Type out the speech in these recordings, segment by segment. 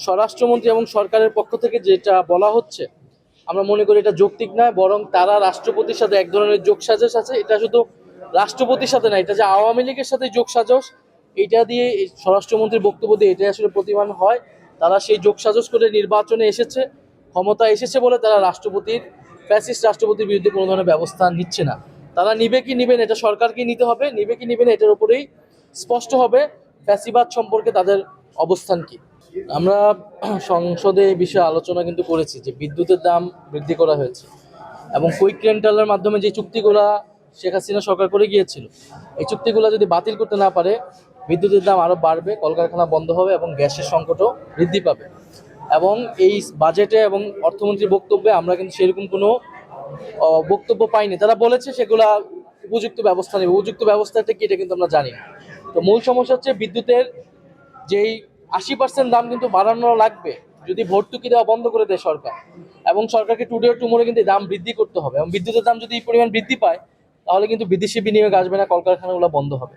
স্বরাষ্ট্রমন্ত্রী এবং সরকারের পক্ষ থেকে যেটা বলা হচ্ছে, আমরা মনে করি এটা যৌক্তিক নয়, বরং তারা রাষ্ট্রপতির সাথে এক ধরনের যোগসাজশ আছে। এটা শুধু রাষ্ট্রপতির সাথে না, এটা যে আওয়ামী লীগের সাথে যোগসাজশ, এটা দিয়ে স্বরাষ্ট্রমন্ত্রীর বক্তব্য দিয়ে এটাই আসলে প্রতিমান হয়। তারা সেই যোগসাজশ করে নির্বাচনে এসেছে, ক্ষমতা এসেছে বলে তারা ফ্যাসিস্ট রাষ্ট্রপতির বিরুদ্ধে কোনো ধরনের ব্যবস্থা নিচ্ছে না। তারা নিবে কি নিবে না, এটা সরকারকে নিতে হবে। নিবে কি নিবে না, এটার উপরেই স্পষ্ট হবে ফ্যাসিবাদ সম্পর্কে তাদের অবস্থান কি। আমরা সংসদে এই বিষয়ে আলোচনা কিন্তু করেছি যে বিদ্যুতের দাম বৃদ্ধি করা হয়েছে এবং কুইক রেন্টালের মাধ্যমে যে চুক্তিগুলা শেখ হাসিনা সরকার করে গিয়েছিল, এই চুক্তিগুলো যদি বাতিল করতে না পারে, বিদ্যুতের দাম আরও বাড়বে, কলকারখানা বন্ধ হবে এবং গ্যাসের সংকটও বৃদ্ধি পাবে। এবং এই বাজেটে এবং অর্থমন্ত্রীর বক্তব্যে আমরা কিন্তু সেরকম কোনো বক্তব্য পাইনি। তারা বলেছে সেগুলা উপযুক্ত ব্যবস্থা নেবে, উপযুক্ত ব্যবস্থাটা কি এটা কিন্তু আমরা জানি না। তো মূল সমস্যা হচ্ছে বিদ্যুতের যেই 80% দাম কিন্তু বাড়ানো লাগবে যদি ভর্তুকি দেওয়া বন্ধ করে দেয় সরকার, এবং সরকারকে টুডে টুমোরে কিন্তু দাম বৃদ্ধি করতে হবে। এবং বিদ্যুতের দাম যদি এই পরিমাণ বৃদ্ধি পায়, তাহলে কিন্তু বিদেশি বিনিয়োগ আসবে না, কলকারখানাগুলো বন্ধ হবে।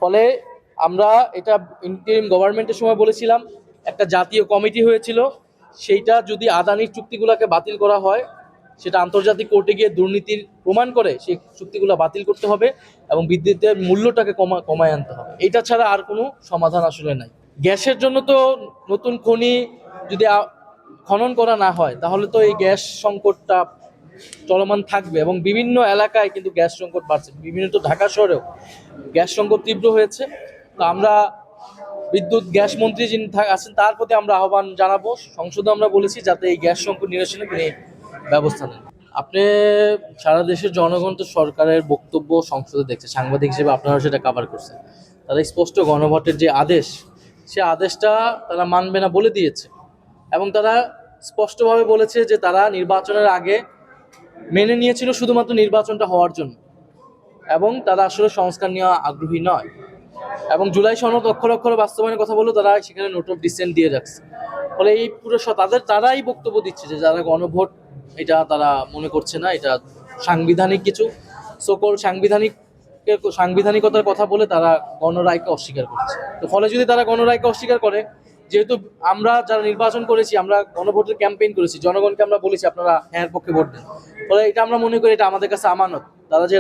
ফলে আমরা এটা ইন্টারিম গভর্নমেন্টের সময় বলেছিলাম, একটা জাতীয় কমিটি হয়েছিল, সেইটা যদি আদানির চুক্তিগুলোকে বাতিল করা হয়, সেটা আন্তর্জাতিক কোর্টে গিয়ে দুর্নীতির প্রমাণ করে সেই চুক্তিগুলো বাতিল করতে হবে এবং বিদ্যুতের মূল্যটাকে কমায় আনতে হবে। এটা ছাড়া আর কোনো সমাধান আসলে নাই। গ্যাসের জন্য তো নতুন খনি যদি খনন করা না হয়, তাহলে তো এই গ্যাস সংকটটা চলমান থাকবে এবং বিভিন্ন এলাকায় কিন্তু গ্যাস সংকট বাড়ছে। বিভিন্ন তো ঢাকা শহরেও গ্যাস সংকট তীব্র হয়েছে। তো আমরা বিদ্যুৎ গ্যাস মন্ত্রী যিনি আছেন তার প্রতি আমরা আহ্বান জানাবো, সংসদে আমরা বলেছি যাতে এই গ্যাস সংকট নিরসনে তিনি ব্যবস্থা নেন। আপনি সারা দেশের জনগণ তো সরকারের বক্তব্য সংসদে দেখছে, সাংবাদিক হিসেবে আপনারা সেটা কভার করছেন। তারা স্পষ্ট গণভোটের যে আদেশ, সে আদেশটা তারা মানবে না বলে দিয়েছে এবং তারা স্পষ্টভাবে বলেছে যে তারা নির্বাচনের আগে মেনে নিয়েছিল শুধুমাত্র নির্বাচনটা হওয়ার জন্য, এবং তারা আসলে সংস্কার নিয়ে আগ্রহী নয়। এবং জুলাই সনদ অক্ষরে অক্ষরে বাস্তবায়নের কথা বলেও তারা সেখানে নোট অফ ডিসেন্ট দিয়ে রাখছে। ফলে এই পুরো তারাই বক্তব্য দিচ্ছে যে যারা গণভোট, এটা তারা মনে করছে না এটা সাংবিধানিক কিছু, সকল সাংবিধানিকতার কথা বলে তারা গণরায়কে অস্বীকার করছে। তো ফলে যদি তারা গণরায়কে অস্বীকার করে, যেহেতু আমরা যারা নির্বাচন করেছি, আমরা গণভোটের ক্যাম্পেইন করেছি, জনগণকে আমরা বলেছি আপনারা হ্যাঁ পক্ষে ভোট দেন, ফলে এটা আমরা মনে করি এটা আমাদের কাছে আমানত। তারা যে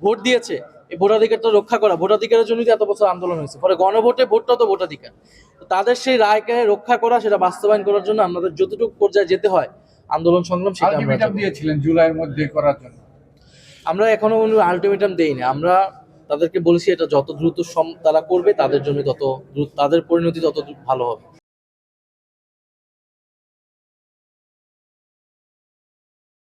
ভোট দিয়েছে, এই ভোটাধিকারটা রক্ষা করা, ভোটাধিকারের জন্যই এত বছর আন্দোলন হয়েছে। ফলে গণভোটে ভোটটা তো ভোটাধিকার, তাদের সেই রায়কে রক্ষা করা, সেটা বাস্তবায়ন করার জন্য আমাদের যতটুকু পর্যায়ে যেতে হয় আন্দোলন সংগ্রাম, সেটা আমরা দিয়েছিলেন জুলাইয়ের মধ্যে করার জন্য। আমরা এখনো কোনো আলটিমেটাম দেইনি। আমরা তাদেরকে বলেছি এটা যত দ্রুত তারা করবে, তাদের জন্য তত দ্রুত, তাদের পরিণতি তত ভালো হবে।